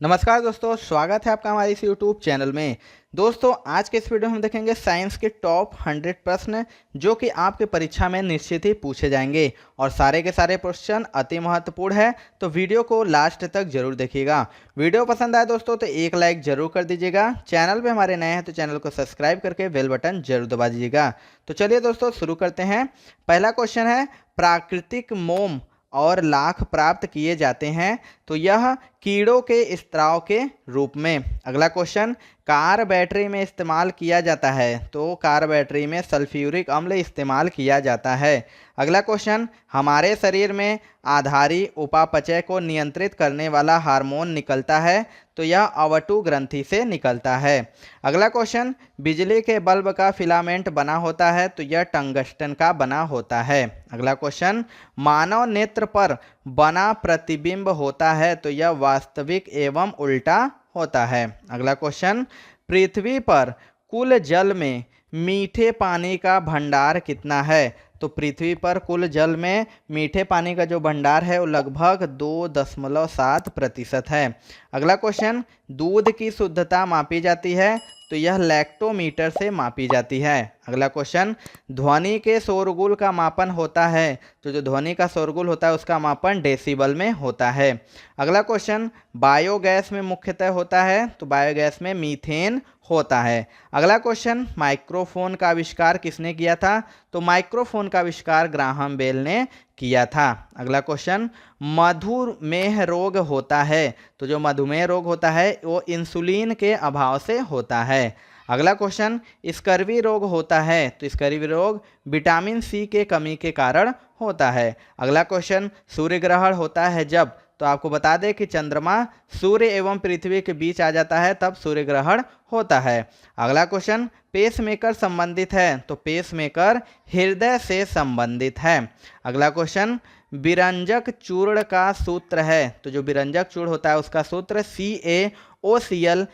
नमस्कार दोस्तों, स्वागत है आपका हमारे इस यूट्यूब चैनल में। दोस्तों, आज के इस वीडियो में हम देखेंगे साइंस के टॉप 100 प्रश्न जो कि आपके परीक्षा में निश्चित ही पूछे जाएंगे और सारे के सारे क्वेश्चन अति महत्वपूर्ण है, तो वीडियो को लास्ट तक जरूर देखिएगा। वीडियो पसंद आए दोस्तों तो एक लाइक जरूर कर दीजिएगा। चैनल पे हमारे नए हैं तो चैनल को सब्सक्राइब करके बेल बटन जरूर दबा दीजिएगा। तो चलिए दोस्तों शुरू करते हैं। पहला क्वेश्चन है, प्राकृतिक मोम और लाख प्राप्त किए जाते हैं तो यह कीड़ों के स्त्राव के रूप में। अगला क्वेश्चन, कार बैटरी में इस्तेमाल किया जाता है तो कार बैटरी में सल्फ्यूरिक अम्ल इस्तेमाल किया जाता है। अगला क्वेश्चन, हमारे शरीर में आधारी उपापचय को नियंत्रित करने वाला हार्मोन निकलता है तो यह अवटु ग्रंथि से निकलता है। अगला क्वेश्चन, बिजली के बल्ब का फिलामेंट बना होता है तो यह टंगस्टन का बना होता है। अगला क्वेश्चन, मानव नेत्र पर बना प्रतिबिंब होता है तो यह वास्तविक एवं उल्टा होता है। अगला क्वेश्चन, पृथ्वी पर कुल जल में मीठे पानी का भंडार कितना है तो पृथ्वी पर कुल जल में मीठे पानी का जो भंडार है वो लगभग 2.7% है। अगला क्वेश्चन, दूध की शुद्धता मापी जाती है तो यह लैक्टोमीटर से मापी जाती है। अगला क्वेश्चन, ध्वनि के शोरगुल का मापन होता है तो जो ध्वनि का शोरगुल होता है उसका मापन डेसिबल में होता है। अगला क्वेश्चन, बायोगैस में मुख्यतः होता है तो बायोगैस में मीथेन होता है। अगला क्वेश्चन, माइक्रोफोन का आविष्कार किसने किया था तो माइक्रोफोन का आविष्कार ग्राहम बेल ने किया था। अगला क्वेश्चन, मधुमेह रोग होता है तो जो मधुमेह रोग होता है वो इंसुलिन के अभाव से होता है। अगला क्वेश्चन, स्कर्वी रोग होता है तो स्कर्वी रोग विटामिन सी के कमी के कारण होता है। अगला क्वेश्चन, सूर्य ग्रहण होता है जब तो आपको बता दें कि चंद्रमा सूर्य एवं पृथ्वी के बीच आ जाता है तब सूर्य ग्रहण होता है। अगला क्वेश्चन, पेसमेकर संबंधित है तो पेसमेकर हृदय से संबंधित है। अगला क्वेश्चन, विरंजक चूर्ण का सूत्र है तो जो विरंजक चूर्ण होता है उसका सूत्र CaOCl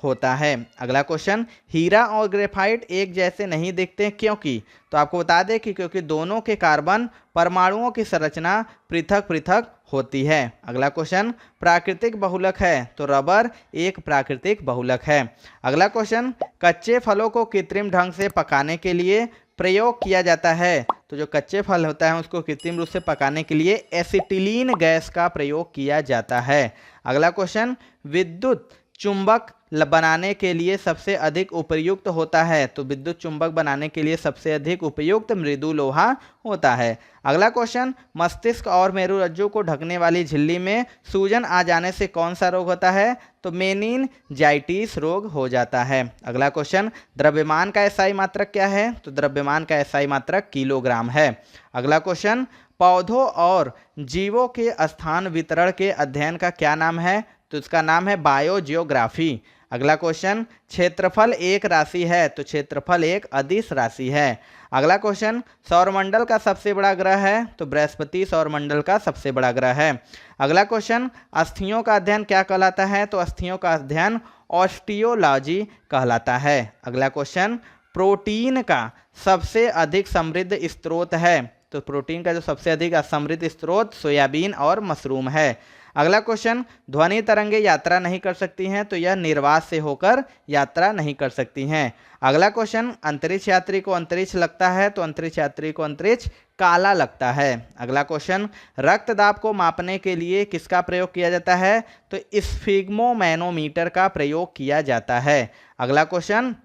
होता है। अगला क्वेश्चन, हीरा और ग्रेफाइट एक जैसे नहीं दिखते क्योंकि तो आपको बता दें कि क्योंकि दोनों के कार्बन परमाणुओं की संरचना पृथक पृथक होती है। अगला क्वेश्चन, प्राकृतिक बहुलक है तो रबर एक प्राकृतिक बहुलक है। अगला क्वेश्चन, कच्चे फलों को कृत्रिम ढंग से पकाने के लिए प्रयोग किया जाता है तो जो कच्चे फल होता है उसको कृत्रिम रूप से पकाने के लिए एसिटिलीन गैस का प्रयोग किया जाता है। अगला क्वेश्चन, विद्युत चुंबक बनाने के लिए सबसे अधिक उपयुक्त होता है तो विद्युत चुंबक बनाने के लिए सबसे अधिक उपयुक्त मृदु लोहा होता है। अगला क्वेश्चन, मस्तिष्क और मेरुरज्जु को ढकने वाली झिल्ली में सूजन आ जाने से कौन सा रोग होता है तो मेनिनजाइटिस रोग हो जाता है। अगला क्वेश्चन, द्रव्यमान का एसआई मात्रक क्या है तो द्रव्यमान का एसआई मात्रक किलोग्राम है। अगला क्वेश्चन, पौधों और जीवों के स्थान वितरण के अध्ययन का क्या नाम है तो इसका नाम है बायोजियोग्राफी। अगला क्वेश्चन, क्षेत्रफल एक राशि है तो क्षेत्रफल एक अदिश राशि है। अगला क्वेश्चन, सौरमंडल का सबसे बड़ा ग्रह है तो बृहस्पति सौरमंडल का सबसे बड़ा ग्रह है। अगला क्वेश्चन, अस्थियों का अध्ययन क्या कहलाता है तो अस्थियों का अध्ययन ऑस्टियोलॉजी कहलाता है। अगला क्वेश्चन, प्रोटीन का सबसे अधिक समृद्ध स्रोत है तो प्रोटीन का जो सबसे अधिक समृद्ध स्रोत सोयाबीन और मशरूम है। अगला क्वेश्चन, ध्वनि तरंगे यात्रा नहीं कर सकती हैं तो यह निर्वात से होकर यात्रा नहीं कर सकती हैं। अगला क्वेश्चन, अंतरिक्ष यात्री को अंतरिक्ष लगता है तो अंतरिक्ष यात्री को अंतरिक्ष काला लगता है। अगला क्वेश्चन, रक्तदाब को मापने के लिए किसका प्रयोग किया जाता है तो स्फिग्मोमैनोमीटर का प्रयोग किया जाता है। अगला क्वेश्चन,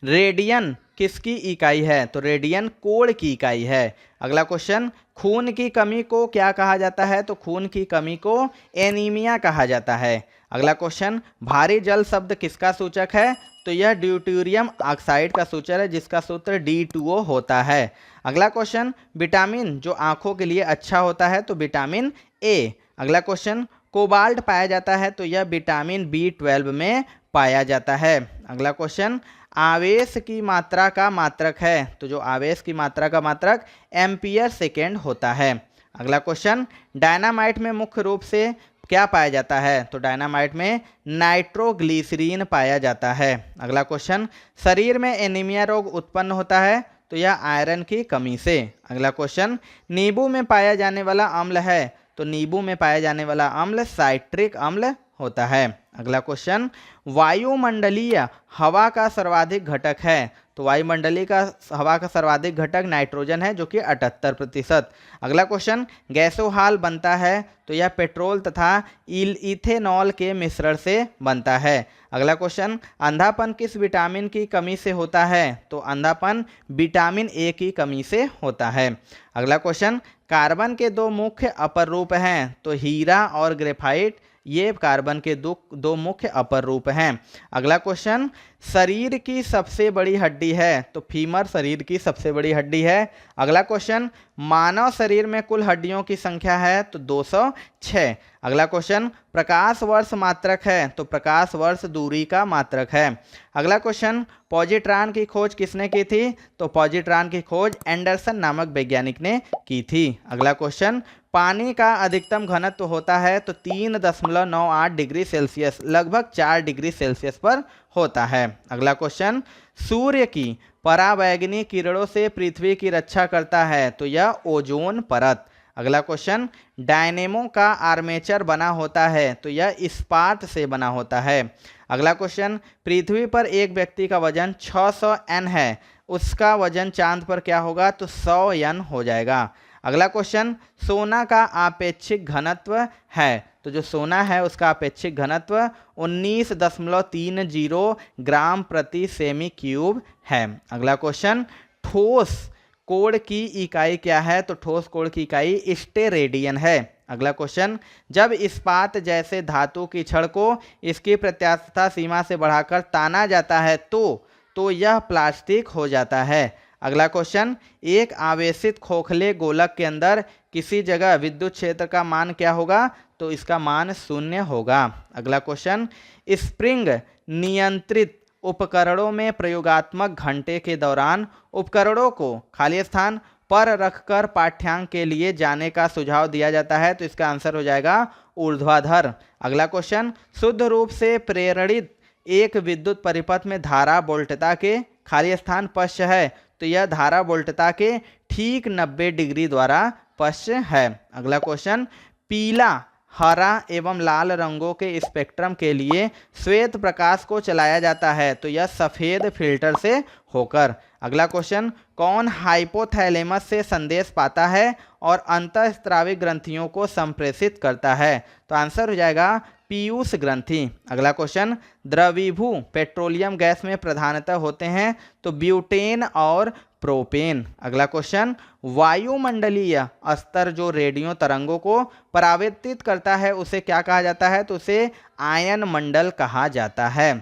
रेडियन किसकी इकाई है तो रेडियन कोण की इकाई है। अगला क्वेश्चन, खून की कमी को क्या कहा जाता है तो खून की कमी को एनीमिया कहा जाता है। अगला क्वेश्चन, भारी जल शब्द किसका सूचक है तो यह ड्यूटेरियम ऑक्साइड का सूचक है जिसका सूत्र D2O होता है। अगला क्वेश्चन, विटामिन जो आंखों के लिए अच्छा होता है तो विटामिन A। अगला क्वेश्चन, कोबाल्ट पाया जाता है तो यह विटामिन B12 में पाया जाता है। अगला क्वेश्चन, आवेश की मात्रा का मात्रक है तो जो आवेश की मात्रा का मात्रक एम्पियर सेकेंड होता है। अगला क्वेश्चन, डायनामाइट में मुख्य रूप से क्या पाया जाता है तो डायनामाइट में नाइट्रोग्लिसरीन पाया जाता है। अगला क्वेश्चन, शरीर में एनीमिया रोग उत्पन्न होता है तो यह आयरन की कमी से। अगला क्वेश्चन, नींबू में पाया जाने वाला अम्ल है तो नींबू में पाया जाने वाला अम्ल साइट्रिक अम्ल होता है। अगला क्वेश्चन, वायुमंडलीय हवा का सर्वाधिक घटक है। तो वायुमंडलीय का हवा का सर्वाधिक घटक नाइट्रोजन है जो कि 78%। अगला क्वेश्चन, गैसोहाल बनता है। तो यह पेट्रोल तथा इथेनॉल के मिश्रण से बनता है। अगला क्वेश्चन, अंधापन किस विटामिन की कमी से होता है। तो अंधापन विटामिन ए की कमी से होता है। अगला क्वेश्चन, कार्बन के दो मुख्य अपर रूप हैं। तो हीरा और ग्रेफाइट ये कार्बन के दो मुख्य अपर रूप हैं। अगला क्वेश्चन, शरीर की सबसे बड़ी हड्डी है। तो फीमर शरीर की सबसे बड़ी हड्डी है। अगला क्वेश्चन, मानव शरीर में कुल हड्डियों की संख्या है। तो 206। अगला क्वेश्चन, प्रकाश वर्ष मात्रक है। तो प्रकाश वर्ष दूरी का मात्रक है। अगला क्वेश्चन, पॉजिट्रॉन की खोज किसने की थी। तो पॉजिट्रॉन की खोज एंडरसन नामक वैज्ञानिक ने की थी। अगला क्वेश्चन, पानी का अधिकतम घनत्व होता है। तो 3.98 डिग्री सेल्सियस, लगभग 4 डिग्री सेल्सियस पर होता है। अगला क्वेश्चन, सूर्य की पराबैंगनी किरणों से पृथ्वी की रक्षा करता है। तो यह ओजोन परत। अगला क्वेश्चन, डायनेमो का आर्मेचर बना होता है। तो यह इस्पात से बना होता है। अगला क्वेश्चन, पृथ्वी पर एक व्यक्ति का वजन 600 n है, उसका वजन चांद पर क्या होगा। तो 100 n हो जाएगा। अगला क्वेश्चन, सोना का आपेक्षिक घनत्व है। तो जो सोना है उसका आपेक्षिक घनत्व 19.30 ग्राम प्रति सेमी क्यूब है। अगला क्वेश्चन, ठोस कोण की इकाई क्या है। तो ठोस कोण की इकाई स्टेरेडियन है। अगला क्वेश्चन, जब इस्पात जैसे धातु की छड़ को इसकी प्रत्यास्थता सीमा से बढ़ाकर ताना जाता है तो यह प्लास्टिक हो जाता है। अगला क्वेश्चन, एक आवेशित खोखले गोलक के अंदर किसी जगह विद्युत क्षेत्र का मान क्या होगा। तो इसका मान 0 होगा। अगला क्वेश्चन, स्प्रिंग नियंत्रित उपकरणों में प्रयोगात्मक घंटे के दौरान उपकरणों को खाली स्थान पर रखकर पाठ्यांक के लिए जाने का सुझाव दिया जाता है। तो इसका आंसर हो जाएगा ऊर्ध्वाधर। अगला क्वेश्चन, शुद्ध रूप से प्रेरणित एक विद्युत परिपथ में धारा वोल्टता के खाली स्थान पश्च है। तो यह धारा वोल्टता के ठीक 90 डिग्री द्वारा पश्च है। अगला क्वेश्चन, पीला, हरा एवं लाल रंगों के स्पेक्ट्रम के लिए श्वेत प्रकाश को चलाया जाता है। तो यह सफ़ेद फिल्टर से होकर। अगला क्वेश्चन, कौन हाइपोथैलेमस से संदेश पाता है और अंतःस्रावी ग्रंथियों को संप्रेषित करता है। तो आंसर हो जाएगा पीयूष ग्रंथि। अगला क्वेश्चन, द्रवीभू पेट्रोलियम गैस में प्रधानतः होते हैं। तो ब्यूटेन और प्रोपेन। अगला क्वेश्चन, वायुमंडलीय स्तर जो रेडियो तरंगों को परावर्तित करता है उसे क्या कहा जाता है। तो उसे आयन मंडल कहा जाता है।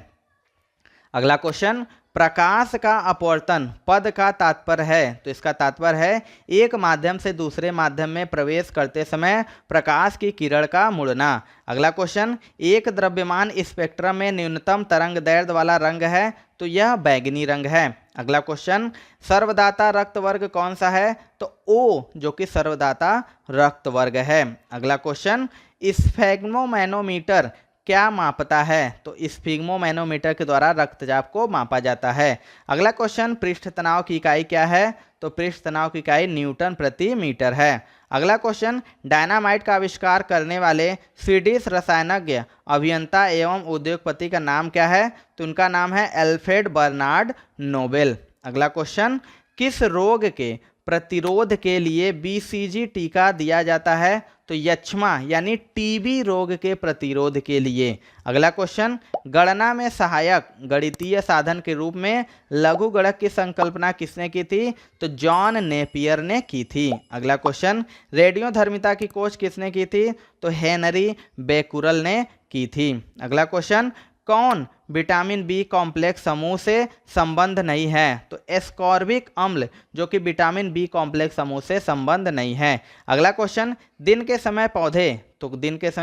अगला क्वेश्चन, प्रकाश का अपवर्तन पद का तात्पर्य है। तो इसका तात्पर्य है एक माध्यम से दूसरे माध्यम में प्रवेश करते समय प्रकाश की किरण का मुड़ना। अगला क्वेश्चन, एक द्रव्यमान स्पेक्ट्रम में न्यूनतम तरंग दैर्ध्य वाला रंग है। तो यह बैगनी रंग है। अगला क्वेश्चन, सर्वदाता रक्त वर्ग कौन सा है। तो ओ जो कि सर्वदाता रक्त वर्ग है। अगला क्वेश्चन, स्फेग्मोमैनोमीटर क्या मापता है। तो स्फिग्मोमैनोमीटर के द्वारा रक्तचाप को मापा जाता है। अगला क्वेश्चन, पृष्ठ तनाव की इकाई क्या है। तो पृष्ठ तनाव की इकाई न्यूटन प्रति मीटर है। अगला क्वेश्चन, डायनामाइट का आविष्कार करने वाले स्वीडिश रसायनज्ञ, अभियंता एवं उद्योगपति का नाम क्या है। तो उनका नाम है एल्फ्रेड बर्नार्ड नोबेल। अगला क्वेश्चन, किस रोग के प्रतिरोध के लिए बीसीजी टीका दिया जाता है। तो यक्ष्मा यानी टीबी रोग के प्रतिरोध के लिए। अगला क्वेश्चन, गणना में सहायक गणितीय साधन के रूप में लघु गणक की संकल्पना किसने की थी। तो जॉन नेपियर ने की थी। अगला क्वेश्चन, रेडियोधर्मिता की खोज किसने की थी। तो हेनरी बेकुरल ने की थी। अगला क्वेश्चन, कौन विटामिन बी कॉम्प्लेक्स समूह से संबंध नहीं है। तो एस्कॉर्बिक अम्ल जो कि विटामिन बी कॉम्प्लेक्स समूह से संबंध नहीं है। अगला क्वेश्चन, दिन के समय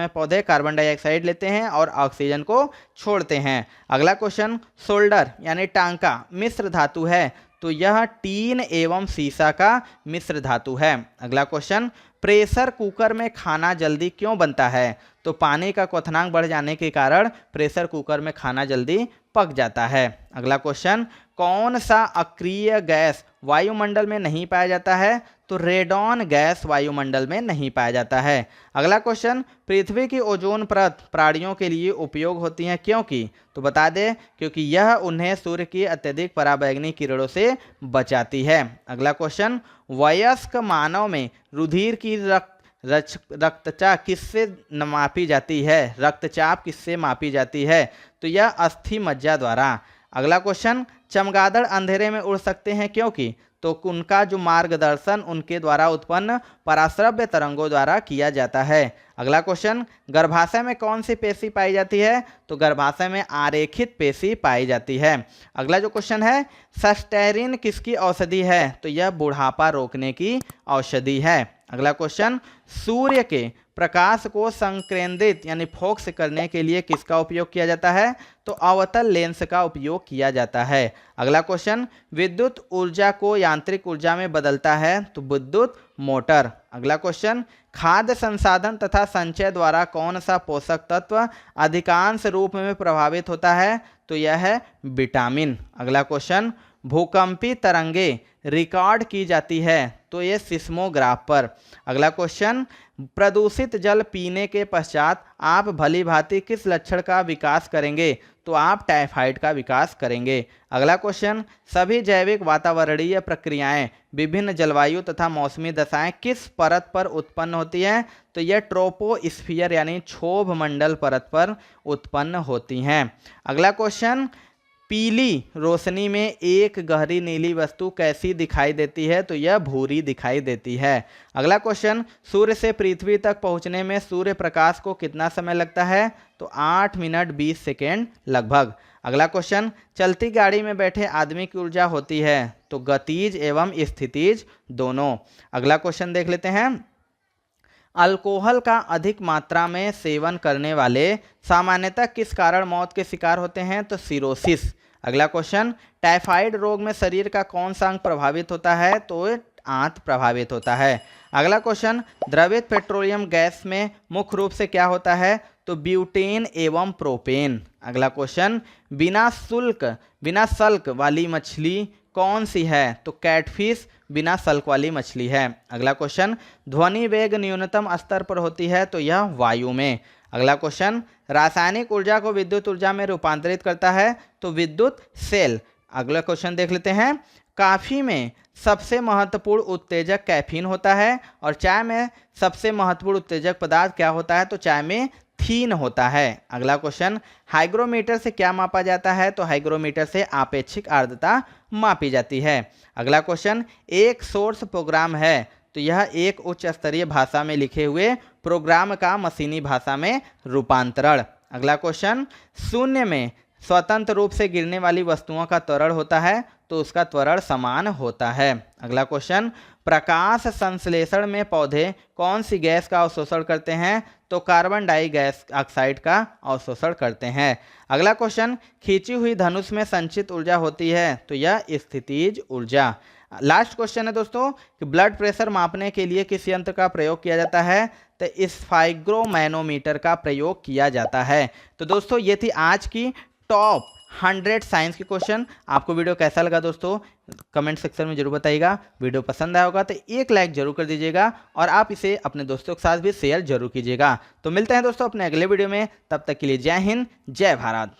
पौधे कार्बन डाइऑक्साइड लेते हैं और ऑक्सीजन को छोड़ते हैं। अगला क्वेश्चन, सोल्डर यानी टांका मिश्र धातु है। तो यह टीन एवं सीसा का मिश्र धातु है। अगला क्वेश्चन, प्रेशर कुकर में खाना जल्दी क्यों बनता है। तो पानी का क्वथनांक बढ़ जाने के कारण प्रेशर कुकर में खाना जल्दी पक जाता है। अगला क्वेश्चन, कौन सा अक्रिय गैस वायुमंडल में नहीं पाया जाता है? तो रेडॉन गैस वायुमंडल में नहीं पाया जाता है। अगला क्वेश्चन, पृथ्वी की ओजोन परत प्राणियों के लिए उपयोग होती है क्योंकि? तो बता दें क्योंकि यह उन्हें सूर्य की अत्यधिक पराबैंगनी किरणों से बचाती है। अगला क्वेश्चन, वयस्क मानव में रुधिर की रक्तचाप किससे मापी जाती है? रक्तचाप किससे मापी जाती है? तो यह अस्थि मज्जा द्वारा। अगला क्वेश्चन, चमगादड़ अंधेरे में उड़ सकते हैं क्योंकि? तो उनका जो मार्गदर्शन उनके द्वारा उत्पन्न पराश्रव्य तरंगों द्वारा किया जाता है। अगला क्वेश्चन, गर्भाशय में कौन सी पेशी पाई जाती है? तो गर्भाशय में आरेखित पेशी पाई जाती है। अगला जो क्वेश्चन है, सस्टेरिन किसकी औषधि है? तो यह बुढ़ापा रोकने की औषधि है। अगला क्वेश्चन, सूर्य के प्रकाश को संकेंद्रित यानी फोकस करने के लिए किसका उपयोग किया जाता है? तो अवतल लेंस का उपयोग किया जाता है। अगला क्वेश्चन, विद्युत ऊर्जा को यांत्रिक ऊर्जा में बदलता है? तो विद्युत मोटर। अगला क्वेश्चन, खाद्य संसाधन तथा संचय द्वारा कौन सा पोषक तत्व अधिकांश रूप में प्रभावित होता है? तो यह है विटामिन। अगला क्वेश्चन, भूकंपी तरंगे रिकॉर्ड की जाती है? तो ये सिस्मोग्राफ पर। अगला क्वेश्चन, प्रदूषित जल पीने के पश्चात आप भली भांति किस लक्षण का विकास करेंगे? तो आप टाइफाइड का विकास करेंगे। अगला क्वेश्चन, सभी जैविक वातावरणीय प्रक्रियाएं विभिन्न जलवायु तथा मौसमी दशाएं किस परत पर उत्पन्न होती हैं? तो यह ट्रोपोस्फियर यानी क्षोभ मंडल परत पर उत्पन्न होती हैं। अगला क्वेश्चन, पीली रोशनी में एक गहरी नीली वस्तु कैसी दिखाई देती है? तो यह भूरी दिखाई देती है। अगला क्वेश्चन, सूर्य से पृथ्वी तक पहुंचने में सूर्य प्रकाश को कितना समय लगता है? तो 8 मिनट 20 सेकेंड लगभग। अगला क्वेश्चन, चलती गाड़ी में बैठे आदमी की ऊर्जा होती है? तो गतिज एवं स्थितिज दोनों। अगला क्वेश्चन देख लेते हैं, अल्कोहल का अधिक मात्रा में सेवन करने वाले सामान्यतः किस कारण मौत के शिकार होते हैं? तो सिरोसिस। अगला क्वेश्चन, टाइफाइड रोग में शरीर का कौन सा अंग प्रभावित होता है? तो आंत प्रभावित होता है। अगला क्वेश्चन, द्रवित पेट्रोलियम गैस में मुख्य रूप से क्या होता है? तो ब्यूटेन एवं प्रोपेन। अगला क्वेश्चन, बिना सल्क वाली मछली कौन सी है? तो कैटफिश बिना सल्क वाली मछली है। अगला क्वेश्चन, ध्वनि वेग न्यूनतम स्तर पर होती है? तो यह वायु में। अगला क्वेश्चन, रासायनिक ऊर्जा को विद्युत ऊर्जा में रूपांतरित करता है? तो विद्युत सेल। अगला क्वेश्चन देख लेते हैं, कॉफी में सबसे महत्वपूर्ण उत्तेजक कैफीन होता है और चाय में सबसे महत्वपूर्ण उत्तेजक पदार्थ क्या होता है? तो चाय में थीन होता है। अगला क्वेश्चन, हाइग्रोमीटर से क्या मापा जाता है? तो हाइग्रोमीटर से आपेक्षिक आर्द्रता मापी जाती है। अगला क्वेश्चन, एक सोर्स प्रोग्राम है? तो यह एक उच्च स्तरीय भाषा में लिखे हुए प्रोग्राम का मशीनी भाषा में रूपांतरण। अगला क्वेश्चन, शून्य में स्वतंत्र रूप से गिरने वाली वस्तुओं का त्वरण होता है? तो उसका त्वरण समान होता है। अगला क्वेश्चन, प्रकाश संश्लेषण में पौधे कौन सी गैस का अवशोषण करते हैं? तो कार्बन डाइऑक्साइड का अवशोषण करते हैं। अगला क्वेश्चन, खींची हुई धनुष में संचित ऊर्जा होती है? तो यह स्थितिज ऊर्जा। लास्ट क्वेश्चन है दोस्तों कि ब्लड प्रेशर मापने के लिए किस यंत्र का प्रयोग किया जाता है? तो स्फाइग्रोमैनोमीटर का प्रयोग किया जाता है। तो दोस्तों ये थी आज की टॉप 100 साइंस के क्वेश्चन। आपको वीडियो कैसा लगा दोस्तों कमेंट सेक्शन में जरूर बताइएगा। वीडियो पसंद आया होगा तो एक लाइक जरूर कर दीजिएगा और आप इसे अपने दोस्तों के साथ भी शेयर जरूर कीजिएगा। तो मिलते हैं दोस्तों अपने अगले वीडियो में, तब तक के लिए जय हिंद जय भारत।